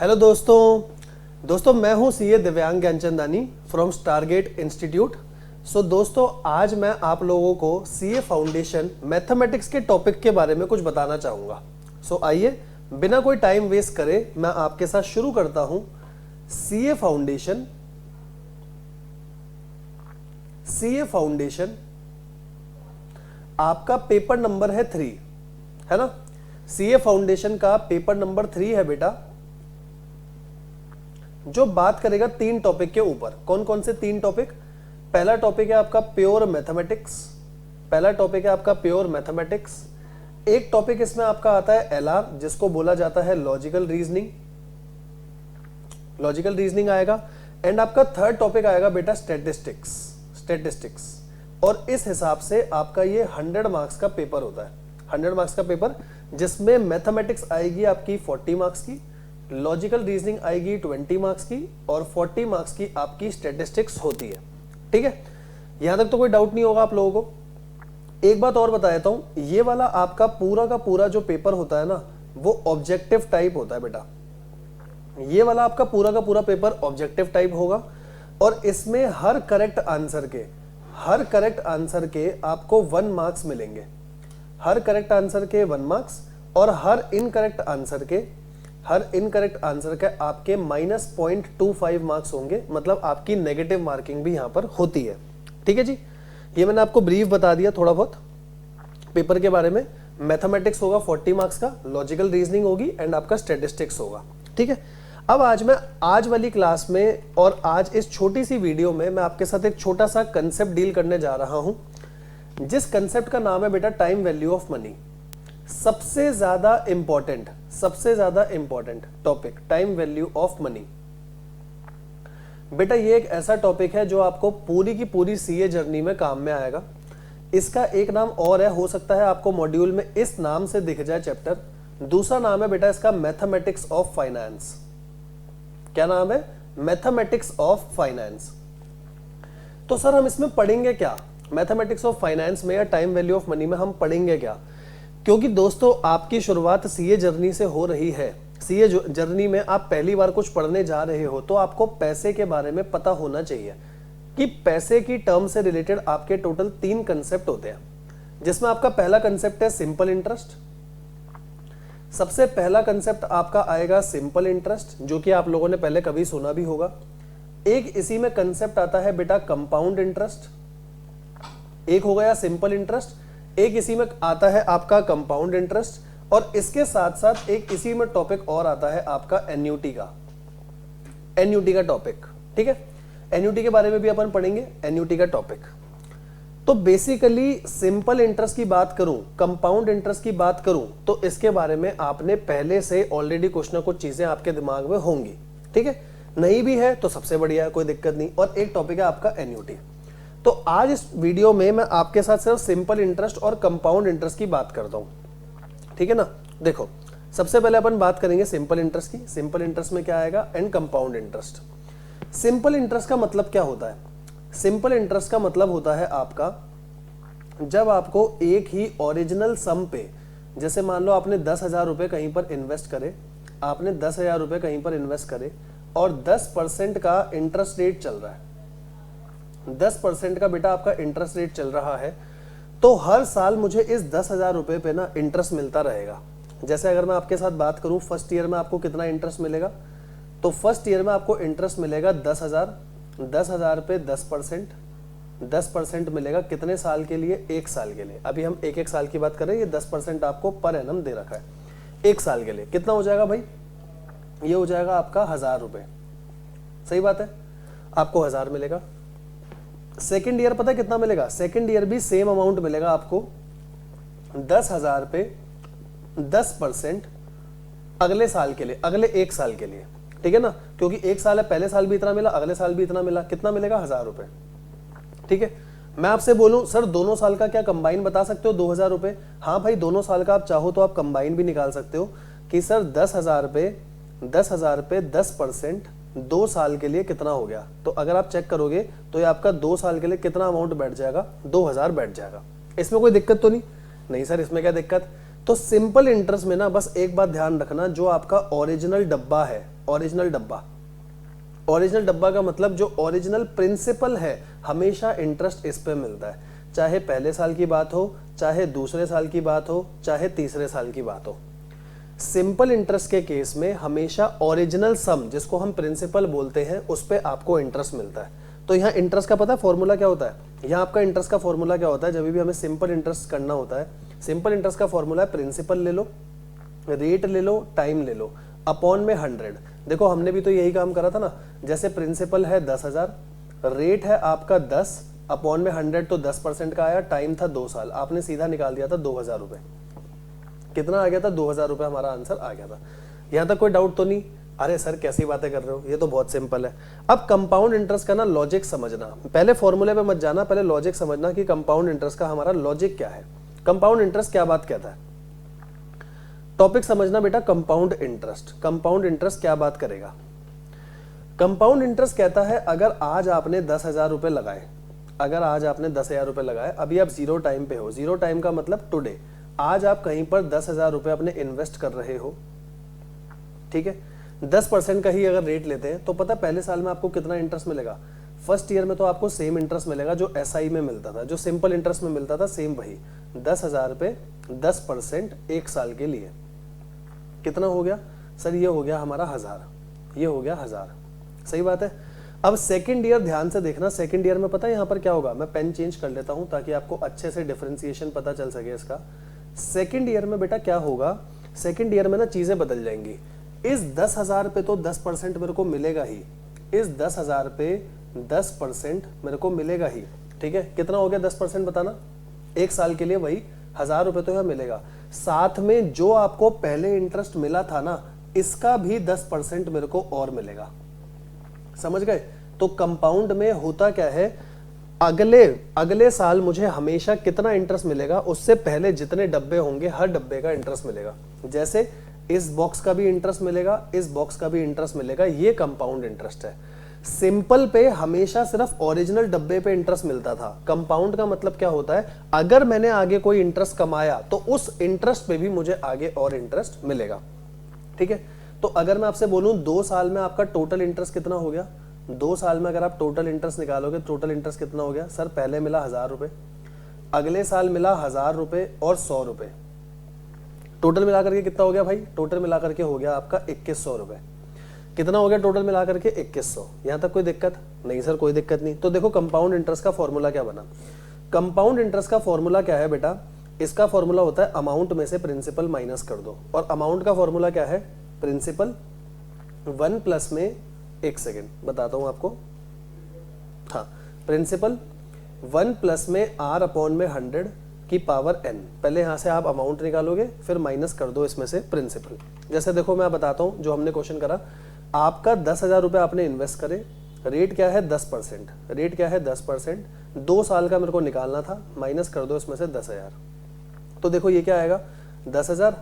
Hello दोस्तों मैं हूं सीए दिव्यांग ज्ञानचंदानी फ्रॉम स्टारगेट इंस्टीट्यूट। सो दोस्तों आज मैं आप लोगों को सीए फाउंडेशन मैथमेटिक्स के टॉपिक के बारे में कुछ बताना चाहूँगा। सो आइए बिना कोई टाइम वेस्ट करे मैं आपके साथ शुरू करता हूं। सीए फाउंडेशन आपका पेपर नंबर है 3, है ना। सीए फाउंडेशन का पेपर नंबर 3 है बेटा, जो बात करेगा 3 टॉपिक के ऊपर। कौन कौन से 3 टॉपिक? पहला टॉपिक है आपका प्योर मैथमेटिक्स। एक टॉपिक इसमें आपका आता है एलआर, जिसको बोला जाता है लॉजिकल रीजनिंग आएगा। एंड आपका थर्ड टॉपिक आएगा बेटा स्टैटिस्टिक्स। और इस हिसाब से आपका ये 100 मार्क्स का पेपर होता है। 100 मार्क्स का पेपर जिसमें मैथमेटिक्स आएगी आपकी 40 मार्क्स की, लॉजिकल रीजनिंग आएगी 20 मार्क्स की, और 40 मार्क्स की आपकी स्टैटिस्टिक्स होती है। ठीक है, यहां तक तो कोई डाउट नहीं होगा आप लोगों को। एक बात और बता देता हूं, ये वाला आपका पूरा का पूरा जो पेपर होता है ना, वो ऑब्जेक्टिव टाइप होता है बेटा। ये वाला आपका पूरा का पूरा पेपर ऑब्जेक्टिव टाइप होगा, और इसमें हर करेक्ट आंसर के आपको 1 मार्क्स मिलेंगे। हर करेक्ट आंसर के 1 मार्क्स, और हर इनकरेक्ट आंसर के आपके -0.25 मार्क्स होंगे। मतलब आपकी नेगेटिव मार्किंग भी यहां पर होती है। ठीक है जी, ये मैंने आपको ब्रीफ बता दिया थोड़ा बहुत पेपर के बारे में। मैथमेटिक्स होगा 40 मार्क्स का, लॉजिकल रीजनिंग होगी, एंड आपका स्टैटिस्टिक्स होगा। ठीक है, अब आज वाली क्लास में और आज इस छोटी सी वीडियो में मैं आपके साथ एक छोटा सा कंसेप्ट डील करने जा रहा हूं, जिस कंसेप्ट का नाम है बेटा टाइम वैल्यू ऑफ मनी। सबसे ज्यादा important topic time value of money. बेटा ये एक ऐसा टॉपिक है जो आपको पूरी की पूरी सीए जर्नी में काम में आएगा। इसका एक नाम और है, हो सकता है आपको मॉड्यूल में इस नाम से दिख जाए चैप्टर। दूसरा नाम है बेटा इसका मैथमेटिक्स ऑफ फाइनेंस। क्या नाम है? Mathematics of finance. तो सर हम इसमें पढ़ेंगे क्या? मैथमेटिक्स ऑफ फाइनेंस में या टाइम वैल्यू ऑफ मनी में हम पढ़ेंगे क्या? क्योंकि दोस्तों आपकी शुरुआत सीए जर्नी से हो रही है। सीए जर्नी में आप पहली बार कुछ पढ़ने जा रहे हो, तो आपको पैसे के बारे में पता होना चाहिए कि पैसे की टर्म से रिलेटेड आपके टोटल 3 कंसेप्ट होते हैं, जिसमें आपका पहला कंसेप्ट है सिंपल इंटरेस्ट। सबसे पहला कंसेप्ट आपका आएगा सिंपल इंटरेस्ट, जो कि आप लोगों ने पहले कभी सुना भी होगा। एक इसी में कंसेप्ट आता है बेटा कंपाउंड इंटरेस्ट। एक हो गया सिंपल इंटरेस्ट, एक इसी में आता है आपका कंपाउंड इंटरेस्ट, और इसके साथ साथ एक इसी में टॉपिक और आता है आपका एन्युटी का टॉपिक। ठीक है, एन्युटी के बारे में भी अपन पढ़ेंगे, एन्युटी का टॉपिक। तो बेसिकली सिंपल इंटरेस्ट की बात करूं, कंपाउंड इंटरेस्ट की बात करूं, तो इसके बारे में आपने पहले से ऑलरेडी कुछ ना कुछ चीजें आपके दिमाग में होंगी। ठीक है, नहीं भी है तो सबसे बढ़िया है, कोई दिक्कत नहीं। और एक टॉपिक है आपका एन्युटी। तो आज इस वीडियो में मैं आपके साथ सिर्फ सिंपल इंटरेस्ट और कंपाउंड इंटरेस्ट की बात करता हूं। ठीक है ना। देखो, सबसे पहले अपन बात करेंगे सिंपल इंटरेस्ट की। सिंपल इंटरेस्ट में क्या आएगा? And compound interest. Simple interest का मतलब क्या होता है? सिंपल इंटरेस्ट का मतलब होता है आपका, जब आपको एक ही ओरिजिनल सम पे, जैसे मान लो आपने 10,000 रुपए कहीं पर इन्वेस्ट करे, और 10% का इंटरेस्ट रेट चल रहा है, 10% का बेटा आपका इंटरेस्ट रेट चल रहा है, तो हर साल मुझे इस 10,000 रुपए पे ना इंटरेस्ट मिलता रहेगा। जैसे अगर मैं आपके साथ बात करूं, फर्स्ट ईयर में आपको कितना इंटरेस्ट मिलेगा? तो फर्स्ट ईयर में आपको इंटरेस्ट मिलेगा 10,000 पे 10% मिलेगा। कितने साल के लिए? 1 साल के लिए। अभी हम एक साल की बात कर रहे हैं। ये 10% आपको पर एनम दे रखा है 1 साल के लिए। कितना हो जाएगा भाई? ये हो जाएगा आपका 1,000 रुपए। सही बात है, आपको 1,000 मिलेगा। सेकेंड ईयर पता है कितना मिलेगा? सेकेंड ईयर भी सेम अमाउंट मिलेगा आपको, 10,000 पे 10% अगले साल के लिए, अगले 1 साल के लिए। ठीक है ना, क्योंकि 1 साल है, पहले साल भी इतना मिला, अगले साल भी इतना मिला। कितना मिलेगा? 1,000 रुपए। ठीक है, मैं आपसे बोलूं सर दोनों साल का क्या कंबाइन बता सकते हो? 2,000 रुपए। हाँ भाई, दोनों साल का आप चाहो तो आप कंबाइन भी निकाल सकते हो कि सर 10,000 पे 10% 2 साल के लिए कितना हो गया। तो अगर आप चेक करोगे तो ये आपका 2 साल के लिए कितना अमाउंट बैठ जाएगा? 2,000 बैठ जाएगा। इसमें कोई दिक्कत तो नहीं सर, इसमें क्या दिक्कत? तो सिंपल इंटरेस्ट में ना बस एक बात ध्यान रखना, जो आपका ओरिजिनल डब्बा है, ओरिजिनल डब्बा। ओरिजिनल डब्बा का मतलब जो ओरिजिनल प्रिंसिपल है हमेशा इंटरेस्ट इस पे मिलता है, चाहे पहले साल की बात हो, चाहे दूसरे साल की बात हो, चाहे तीसरे साल की बात हो। सिंपल इंटरेस्ट के केस में हमेशा ओरिजिनल सम जिसको हम प्रिंसिपल बोलते हैं उस पे आपको इंटरेस्ट मिलता है। तो यहाँ इंटरेस्ट का पता है फॉर्मूला क्या होता है, यहाँ आपका इंटरेस्ट का फॉर्मूला क्या होता है जब भी हमें सिंपल इंटरेस्ट करना होता है, सिंपल इंटरेस्ट का फॉर्मूला है प्रिंसिपल ले लो, रेट ले लो, टाइम ले लो, अपॉन में 100। देखो हमने भी तो यही काम करा था ना, जैसे प्रिंसिपल है 10,000, रेट है आपका 10, अपॉन में 100 तो 10% का आया, टाइम था 2 साल, आपने सीधा निकाल दिया था 2,000 रुपए। कितना आ गया था? 2,000 रुपए हमारा आंसर आ गया था। यहां तक कोई डाउट तो नहीं? अरे सर कैसी बातें कर रहे हो, ये तो बहुत सिंपल है। अब कंपाउंड इंटरेस्ट का ना लॉजिक समझना, पहले फॉर्मूले पे मत जाना, पहले लॉजिक समझना कि कंपाउंड इंटरेस्ट का हमारा लॉजिक क्या है, कंपाउंड इंटरेस्ट क्या बात कहता है। टॉपिक समझना बेटा, कंपाउंड इंटरेस्ट। कंपाउंड इंटरेस्ट क्या बात करेगा? कंपाउंड इंटरेस्ट कहता है अगर आज आपने 10,000 रुपए लगाए, अगर आज आपने 10,000 रुपए लगाए, अभी आप जीरो टाइम पे हो, जीरो टाइम का मतलब टुडे, आज आप कहीं पर 10,000 रुपए अपने इन्वेस्ट कर रहे हो, ठीक है, 10% का ही अगर रेट लेते हैं तो पता पहले साल में आपको कितना इंटरेस्ट मिलेगा? फर्स्ट ईयर में तो आपको सेम इंटरेस्ट मिलेगा जो एसआई में मिलता था, जो सिंपल इंटरेस्ट में मिलता था, सेम वही 10,000 पे 10% एक साल के लिए। कितना हो गया सर? ये हो गया हमारा 1000, ये हो गया 1000, सही बात है। अब सेकंड ईयर ध्यान से देखना, सेकंड ईयर में पता है यहाँ पर क्या होगा, मैं पेन चेंज कर लेता हूँ ताकि आपको अच्छे से डिफरेंशिएशन पता चल सके इसका। सेकंड ईयर में बेटा क्या होगा, सेकंड ईयर में ना चीजें बदल जाएंगी। इस 10,000 पे तो 10% मेरे को मिलेगा ही, इस 10,000 पे 10% मेरे को मिलेगा ही, ठीक है। कितना हो गया 10% बताना? एक साल के लिए वही 1000 रुपए तो यहाँ मिलेगा, साथ में जो आपको पहले इंटरेस्ट मिला था ना, इसका भी 10% मेरे को और मिलेगा, समझ गए। तो कंपाउंड में होता क्या है, अगले साल मुझे हमेशा कितना इंटरेस्ट मिलेगा, उससे पहले जितने डब्बे होंगे हर डब्बे का इंटरेस्ट मिलेगा। जैसे इस बॉक्स का भी इंटरेस्ट मिलेगा, इस बॉक्स का भी इंटरेस्ट मिलेगा, ये कंपाउंड इंटरेस्ट है। सिंपल पे हमेशा सिर्फ ओरिजिनल डब्बे पे इंटरेस्ट मिलता था। कंपाउंड का मतलब क्या होता है, अगर मैंने आगे कोई इंटरेस्ट कमाया तो उस इंटरेस्ट पे भी मुझे आगे और इंटरेस्ट मिलेगा, ठीक है। तो अगर मैं आपसे बोलूं 2 साल में आपका टोटल इंटरेस्ट कितना हो गया, 2 साल में अगर आप टोटल इंटरेस्ट निकालोगे, टोटल इंटरेस्ट कितना हो गया सर? पहले मिला 1000 रुपए, अगले साल मिला 1000 रुपए और 100 रुपए, टोटल मिलाकर के कितना हो गया भाई? टोटल मिलाकर के हो गया आपका 2100 रुपए। कितना हो गया टोटल मिलाकर के? 2100। यहां तक कोई दिक्कत नहीं सर? कोई दिक्कत नहीं। तो देखो कंपाउंड इंटरेस्ट का फॉर्मूला क्या बना। कंपाउंड इंटरेस्ट का फॉर्मूला क्या है बेटा? इसका फॉर्मूला होता है अमाउंट में से प्रिंसिपल माइनस कर दो, और अमाउंट का फॉर्मूला क्या है? प्रिंसिपल 1 प्लस में, एक सेकेंड बताता हूं आपको, हाँ, प्रिंसिपल 1 प्लस में r अपॉन में 100 की पावर n। पहले यहां से आप अमाउंट निकालोगे, फिर माइनस कर दो इसमें से प्रिंसिपल। जैसे देखो मैं बताता हूं, जो हमने क्वेश्चन करा, आपका 10,000 रुपए आपने इन्वेस्ट करे, रेट क्या है 10%, रेट क्या है 10%, 2 साल का मेरे को निकालना था, माइनस कर दो इसमें से 10,000। तो देखो ये क्या आएगा 10,000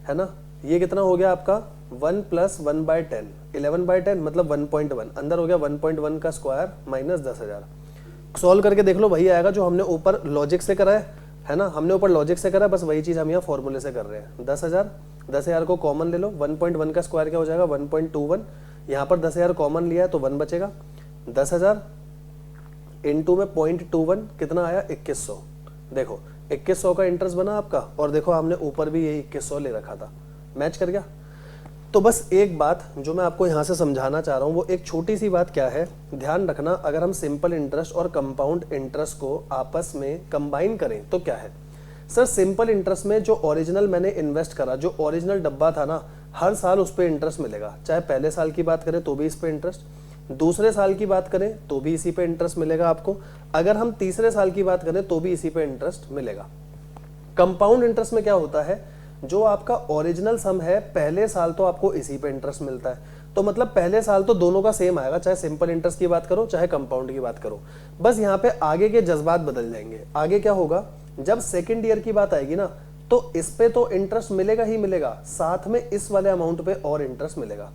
है ना, ये कितना हो गया आपका 1 प्लस 1/10, 11/10 मतलब 1.1, अंदर हो गया 1.1 का स्क्वायर माइनस 10,000। सॉल्व करके देख लो, वही आएगा जो हमने ऊपर लॉजिक से करा है ना, हमने ऊपर लॉजिक से करा, बस वही चीज हम यहाँ फॉर्मूले से कर रहे हैं। 10,000 को कॉमन ले लो, 1.1 का स्क्वायर क्या हो जाएगा 1.21, यहाँ पर 10,000 कॉमन लिया है तो 1 बचेगा। 10,000 इंटू में 0.21 कितना आया 2100। देखो 2100 का इंटरेस्ट बना आपका, और देखो हमने ऊपर भी यही 2100 ले रखा था, मैच कर गया। तो बस एक बात जो मैं आपको यहाँ से समझाना चाह रहा हूँ, वो एक छोटी सी बात क्या है, ध्यान रखना, अगर हम सिंपल इंटरेस्ट और कंपाउंड इंटरेस्ट को आपस में कंबाइन करें तो क्या है सर, सिंपल इंटरेस्ट में जो ओरिजिनल मैंने इन्वेस्ट करा, जो ओरिजिनल डब्बा था ना, हर साल उस पर इंटरेस्ट मिलेगा, चाहे पहले साल की बात करें तो भी इस पे इंटरेस्ट, दूसरे साल की बात करें तो भी इसी पे इंटरेस्ट मिलेगा आपको, अगर हम तीसरे साल की बात करें तो भी इसी पे इंटरेस्ट मिलेगा। कंपाउंड इंटरेस्ट में क्या होता है, जो आपका ओरिजिनल सम है पहले साल तो आपको इसी पे इंटरेस्ट मिलता है, तो मतलब पहले साल तो दोनों का सेम आएगा, चाहे सिंपल इंटरेस्ट की बात करो चाहे कंपाउंड की बात करो, बस यहाँ पे आगे के जज्बात बदल जाएंगे। आगे क्या होगा, जब सेकेंड ईयर की बात आएगी ना, तो इस पे तो इंटरेस्ट मिलेगा ही मिलेगा, साथ में इस वाले अमाउंट पे और इंटरेस्ट मिलेगा।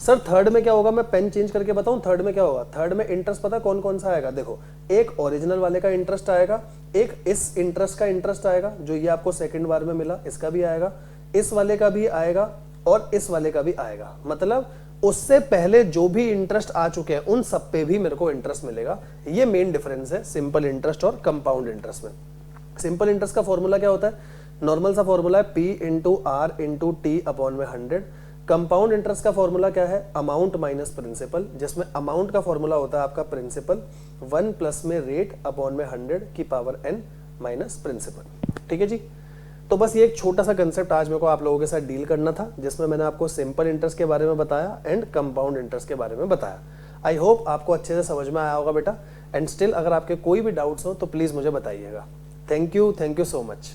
सर थर्ड में क्या होगा, मैं पेन चेंज करके बताऊं, थर्ड में क्या होगा, थर्ड में इंटरेस्ट पता कौन कौन सा आएगा, देखो एक ओरिजिनल वाले का इंटरेस्ट आएगा, एक इस इंटरेस्ट का इंटरेस्ट आएगा जो ये आपको सेकंड बार में मिला, इसका भी आएगा, इस वाले का भी आएगा और इस वाले का भी आएगा। मतलब उससे पहले जो भी इंटरेस्ट आ चुके हैं उन सब पे भी मेरे को इंटरेस्ट मिलेगा। ये मेन डिफरेंस है सिंपल इंटरेस्ट और कंपाउंड इंटरेस्ट में। सिंपल इंटरेस्ट का फॉर्मूला क्या होता है? नॉर्मल सा फॉर्मूला है P into R into T upon में 100। कंपाउंड इंटरेस्ट का फॉर्मूला क्या है? अमाउंट माइनस प्रिंसिपल, जिसमें अमाउंट का फॉर्मूला होता है आपका प्रिंसिपल 1 प्लस में रेट अपॉन में 100 की पावर n माइनस प्रिंसिपल। ठीक है जी। तो बस ये एक छोटा सा कंसेप्ट आज मेरे को आप लोगों के साथ डील करना था, जिसमें मैंने आपको सिंपल इंटरेस्ट के बारे में बताया एंड कंपाउंड इंटरेस्ट के बारे में बताया। आई होप आपको अच्छे से समझ में आया होगा बेटा। एंड स्टिल अगर आपके कोई भी डाउट्स हो तो प्लीज मुझे बताइएगा। Thank you so much.